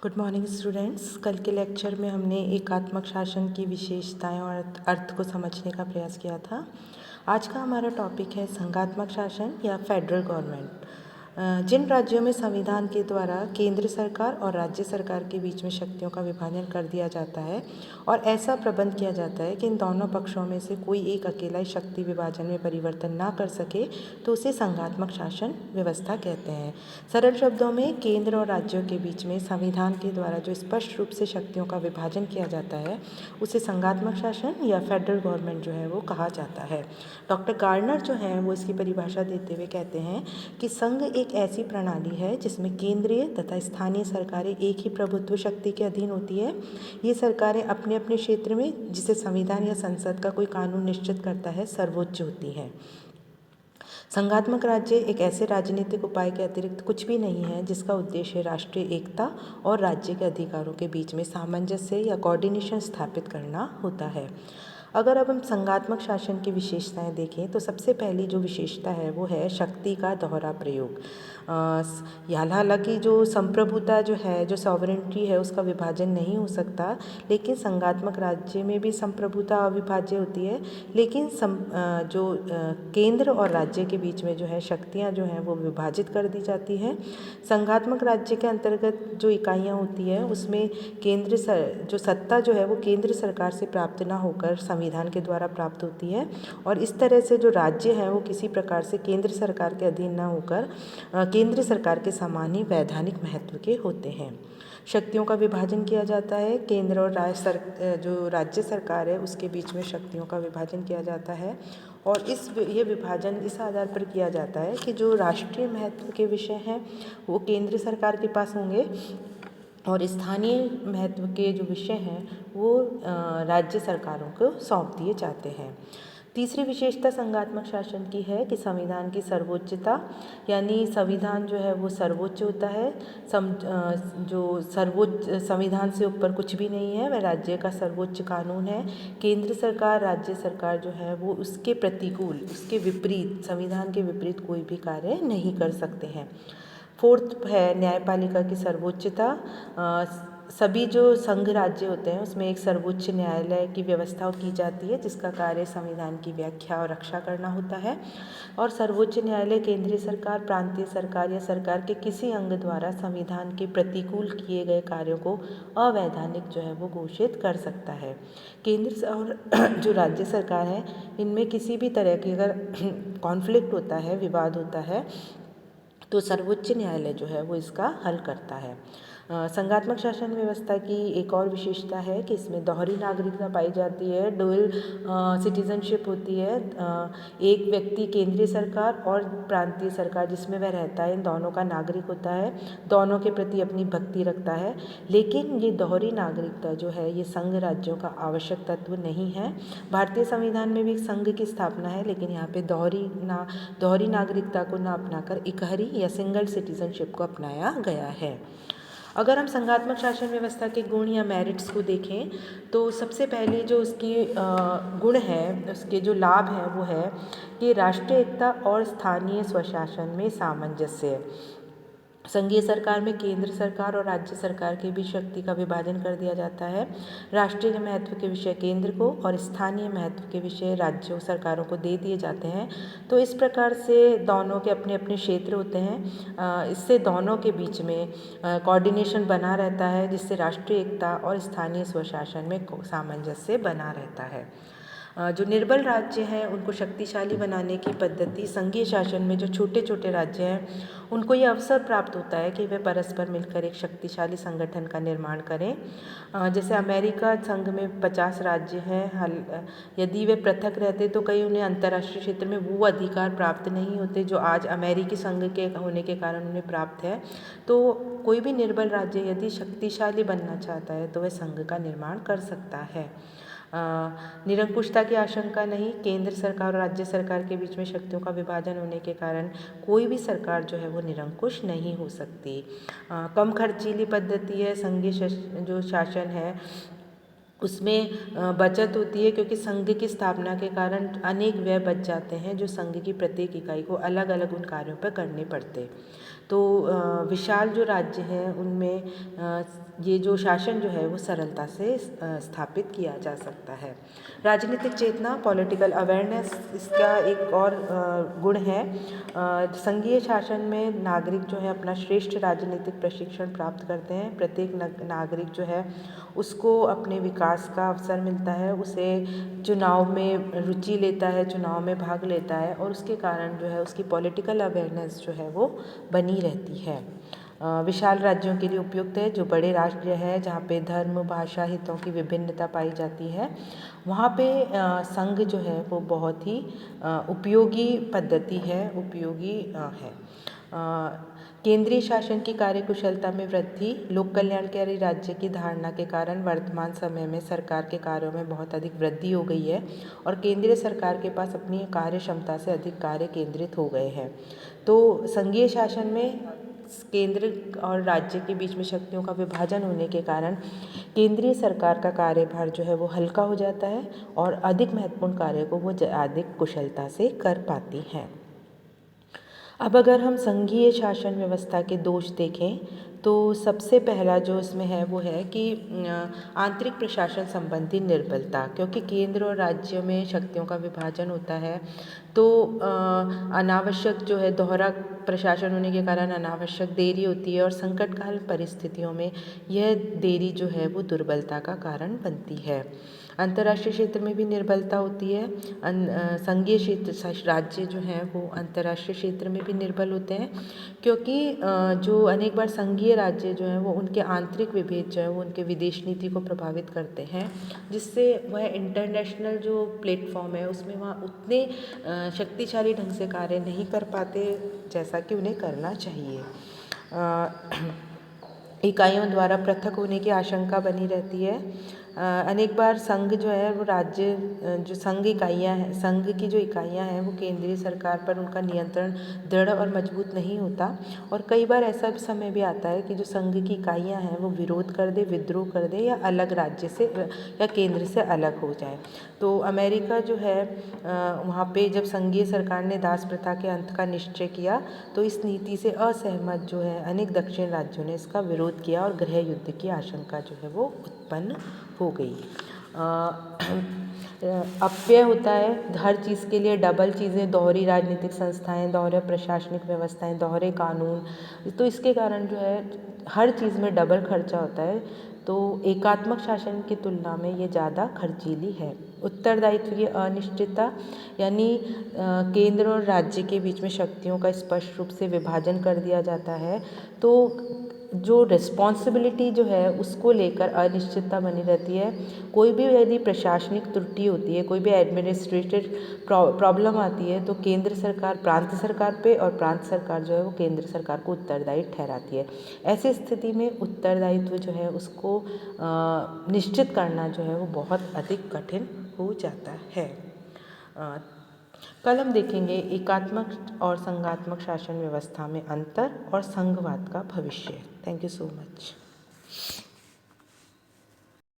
Good morning students. कल के lecture में हमने एकात्मक शासन की विशेषताएं और अर्थ को समझने का प्रयास किया था। आज का हमारा टॉपिक है संघात्मक शासन या फेडरल गवर्नमेंट। जिन राज्यों में संविधान के द्वारा केंद्र सरकार और राज्य सरकार के बीच में शक्तियों का विभाजन कर दिया जाता है और ऐसा प्रबंध किया जाता है कि इन दोनों पक्षों में से कोई एक अकेला शक्ति विभाजन में परिवर्तन ना कर सके, तो उसे संघात्मक शासन व्यवस्था कहते हैं। सरल शब्दों में केंद्र और राज्यों के बीच में संविधान के द्वारा जो स्पष्ट रूप से शक्तियों का विभाजन किया जाता है उसे संघात्मक शासन या फेडरल गवर्नमेंट जो है वो कहा जाता है। डॉक्टर गार्नर जो है वो इसकी परिभाषा देते हुए कहते हैं कि संघ एक ऐसी प्रणाली है जिसमें केंद्रीय तथा स्थानीय सरकारें एक ही प्रभुत्व शक्ति के अधीन होती है। ये सरकारें अपने अपने क्षेत्र में, जिसे संविधान या संसद का कोई कानून निश्चित करता है, सर्वोच्च होती हैं। संघात्मक राज्य एक ऐसे राजनीतिक उपाय के अतिरिक्त कुछ भी नहीं है जिसका उद्देश्य राष्ट्रीय एकता और राज्य के अधिकारों के बीच में सामंजस्य या कोऑर्डिनेशन स्थापित करना होता है। अगर अब हम संघात्मक शासन की विशेषताएं देखें तो सबसे पहली जो विशेषता है वो है शक्ति का दोहरा प्रयोग। हालांकि जो संप्रभुता जो है, जो सॉवरेनिटी है, उसका विभाजन नहीं हो सकता, लेकिन संघात्मक राज्य में भी संप्रभुता अविभाज्य होती है। लेकिन केंद्र और राज्य के बीच में जो है शक्तियाँ जो हैं वो विभाजित कर दी जाती हैं। संघात्मक राज्य के अंतर्गत जो इकाइयाँ होती हैं उसमें जो सत्ता जो है वो केंद्र सरकार से प्राप्त ना होकर संविधान के द्वारा प्राप्त होती है, और इस तरह से जो राज्य हैं वो किसी प्रकार से केंद्र सरकार के अधीन ना होकर केंद्र सरकार के समान ही वैधानिक महत्व के होते हैं। शक्तियों का विभाजन किया जाता है। केंद्र और जो राज्य सरकार है उसके बीच में शक्तियों का विभाजन किया जाता है, और ये विभाजन इस आधार पर किया जाता है कि जो राष्ट्रीय महत्व के विषय हैं वो केंद्र सरकार के पास होंगे और स्थानीय महत्व के जो विषय हैं वो राज्य सरकारों को सौंप दिए जाते हैं। तीसरी विशेषता संघात्मक शासन की है कि संविधान की सर्वोच्चता, यानी संविधान जो है वो सर्वोच्च होता है। जो सर्वोच्च संविधान से ऊपर कुछ भी नहीं है, वह राज्य का सर्वोच्च कानून है। केंद्र सरकार, राज्य सरकार जो है वो उसके प्रतिकूल, उसके विपरीत, संविधान के विपरीत कोई भी कार्य नहीं कर सकते हैं। फोर्थ है न्यायपालिका की सर्वोच्चता। सभी जो संघ राज्य होते हैं उसमें एक सर्वोच्च न्यायालय की व्यवस्था की जाती है जिसका कार्य संविधान की व्याख्या और रक्षा करना होता है, और सर्वोच्च न्यायालय केंद्रीय सरकार, प्रांतीय सरकार या सरकार के किसी अंग द्वारा संविधान के प्रतिकूल किए गए कार्यों को अवैधानिक जो है वो घोषित कर सकता है। केंद्र और जो राज्य सरकार है इनमें किसी भी तरह की अगर कॉन्फ्लिक्ट होता है, विवाद होता है, तो सर्वोच्च न्यायालय जो है वो इसका हल करता है। संघात्मक शासन व्यवस्था की एक और विशेषता है कि इसमें दोहरी नागरिकता पाई जाती है, डुअल सिटीजनशिप होती है। एक व्यक्ति केंद्रीय सरकार और प्रांतीय सरकार जिसमें वह रहता है, इन दोनों का नागरिक होता है, दोनों के प्रति अपनी भक्ति रखता है। लेकिन ये दोहरी नागरिकता जो है ये संघ राज्यों का आवश्यक तत्व नहीं है। भारतीय संविधान में भी एक संघ की स्थापना है, लेकिन यहाँ पे दोहरी नागरिकता को ना अपनाकर इकहरी या सिंगल सिटीजनशिप को अपनाया गया है। अगर हम संघात्मक शासन व्यवस्था के गुण या मेरिट्स को देखें तो सबसे पहले जो उसकी गुण है, उसके जो लाभ हैं वो है कि राष्ट्रीय एकता और स्थानीय स्वशासन में सामंजस्य। संघीय सरकार में केंद्र सरकार और राज्य सरकार के बीच शक्ति का विभाजन कर दिया जाता है। राष्ट्रीय महत्व के विषय केंद्र को और स्थानीय महत्व के विषय राज्यों सरकारों को दे दिए जाते हैं। तो इस प्रकार से दोनों के अपने अपने क्षेत्र होते हैं। इससे दोनों के बीच में कोऑर्डिनेशन बना रहता है, जिससे राष्ट्रीय एकता और स्थानीय स्वशासन में सामंजस्य बना रहता है। जो निर्बल राज्य हैं उनको शक्तिशाली बनाने की पद्धति, संघीय शासन में जो छोटे छोटे राज्य हैं उनको ये अवसर प्राप्त होता है कि वे परस्पर मिलकर एक शक्तिशाली संगठन का निर्माण करें। जैसे अमेरिका संघ में 50 राज्य हैं, यदि वे पृथक रहते तो कई उन्हें अंतर्राष्ट्रीय क्षेत्र में वो अधिकार प्राप्त नहीं होते जो आज अमेरिकी संघ के होने के कारण उन्हें प्राप्त है। तो कोई भी निर्बल राज्य यदि शक्तिशाली बनना चाहता है तो वह संघ का निर्माण कर सकता है। निरंकुशता की आशंका नहीं। केंद्र सरकार और राज्य सरकार के बीच में शक्तियों का विभाजन होने के कारण कोई भी सरकार जो है वो निरंकुश नहीं हो सकती। कम खर्चीली पद्धति है। संघीय जो शासन है उसमें बचत होती है, क्योंकि संघ की स्थापना के कारण अनेक व्यय बच जाते हैं जो संघ की प्रत्येक इकाई को अलग अलग उन कार्यों पर करने पड़ते। तो विशाल जो राज्य हैं उनमें ये जो शासन जो है वो सरलता से स्थापित किया जा सकता है। राजनीतिक चेतना, पॉलिटिकल अवेयरनेस, इसका एक और गुण है। संघीय शासन में नागरिक जो है अपना श्रेष्ठ राजनीतिक प्रशिक्षण प्राप्त करते हैं। प्रत्येक नागरिक जो है उसको अपने विकास का अवसर मिलता है, उसे चुनाव में रुचि लेता है, चुनाव में भाग लेता है और उसके कारण जो है उसकी पॉलिटिकल अवेयरनेस जो है वो बनी रहती है। विशाल राज्यों के लिए उपयुक्त है। जो बड़े राज्य हैं जहाँ पे धर्म, भाषा, हितों की विभिन्नता पाई जाती है, वहाँ पे संघ जो है वो बहुत ही उपयोगी पद्धति है, उपयोगी है। केंद्रीय शासन की कार्यकुशलता में वृद्धि, लोक कल्याणकारी राज्य की धारणा के कारण वर्तमान समय में सरकार के कार्यों में बहुत अधिक वृद्धि हो गई है और केंद्रीय सरकार के पास अपनी कार्य क्षमता से अधिक कार्य केंद्रित हो गए हैं। तो संघीय शासन में केंद्र और राज्य के बीच में शक्तियों का विभाजन होने के कारण केंद्रीय सरकार का कार्यभार जो है वो हल्का हो जाता है और अधिक महत्वपूर्ण कार्य को वो अधिक कुशलता से कर पाती हैं। अब अगर हम संघीय शासन व्यवस्था के दोष देखें तो सबसे पहला जो इसमें है वो है कि आंतरिक प्रशासन संबंधी निर्बलता, क्योंकि केंद्र और राज्य में शक्तियों का विभाजन होता है तो अनावश्यक जो है दोहरा प्रशासन होने के कारण अनावश्यक देरी होती है और संकटकाल परिस्थितियों में यह देरी जो है वो दुर्बलता का कारण बनती है। अंतर्राष्ट्रीय क्षेत्र में भी निर्बलता होती है। संघीय क्षेत्र राज्य जो हैं वो अंतर्राष्ट्रीय क्षेत्र में भी निर्बल होते हैं, क्योंकि जो अनेक बार संघीय राज्य जो हैं वो उनके आंतरिक विभेद जो है वो उनके विदेश नीति को प्रभावित करते हैं, जिससे वह इंटरनेशनल जो प्लेटफॉर्म है उसमें वहाँ उतने शक्तिशाली ढंग से कार्य नहीं कर पाते जैसा कि उन्हें करना चाहिए। इकाइयों द्वारा पृथक होने की आशंका बनी रहती है। अनेक बार संघ जो है वो राज्य जो संघ इकाइयाँ हैं, संघ की जो इकाइयाँ हैं वो केंद्रीय सरकार पर उनका नियंत्रण दृढ़ और मजबूत नहीं होता और कई बार ऐसा भी समय भी आता है कि जो संघ की इकाइयाँ हैं वो विरोध कर दे, विद्रोह कर दे या अलग राज्य से या केंद्र से अलग हो जाए। तो अमेरिका जो है वहाँ पे जब संघीय सरकार ने दास प्रथा के अंत का निश्चय किया तो इस नीति से असहमत जो है अनेक दक्षिण राज्यों ने इसका विरोध किया और गृह युद्ध की आशंका जो है वो उत्पन्न हो गई। अपव्यय होता है हर चीज़ के लिए, डबल चीज़ें, दोहरी राजनीतिक संस्थाएं, दोहरे प्रशासनिक व्यवस्थाएं, दोहरे कानून, तो इसके कारण जो है हर चीज़ में डबल खर्चा होता है। तो एकात्मक शासन की तुलना में ये ज़्यादा खर्चीली है। उत्तरदायित्व की अनिश्चितता, यानी केंद्र और राज्य के बीच में शक्तियों का स्पष्ट रूप से विभाजन कर दिया जाता है तो जो रिस्पॉन्सिबिलिटी जो है उसको लेकर अनिश्चितता बनी रहती है। कोई भी यदि प्रशासनिक त्रुटि होती है, कोई भी एडमिनिस्ट्रेटिव प्रॉब्लम आती है तो केंद्र सरकार प्रांत सरकार पे और प्रांत सरकार जो है वो केंद्र सरकार को उत्तरदायी ठहराती है। ऐसी स्थिति में उत्तरदायित्व जो है उसको निश्चित करना जो है वो बहुत अधिक कठिन हो जाता है। कल हम देखेंगे एकात्मक और संघात्मक शासन व्यवस्था में अंतर और संघवाद का भविष्य। Thank you so much.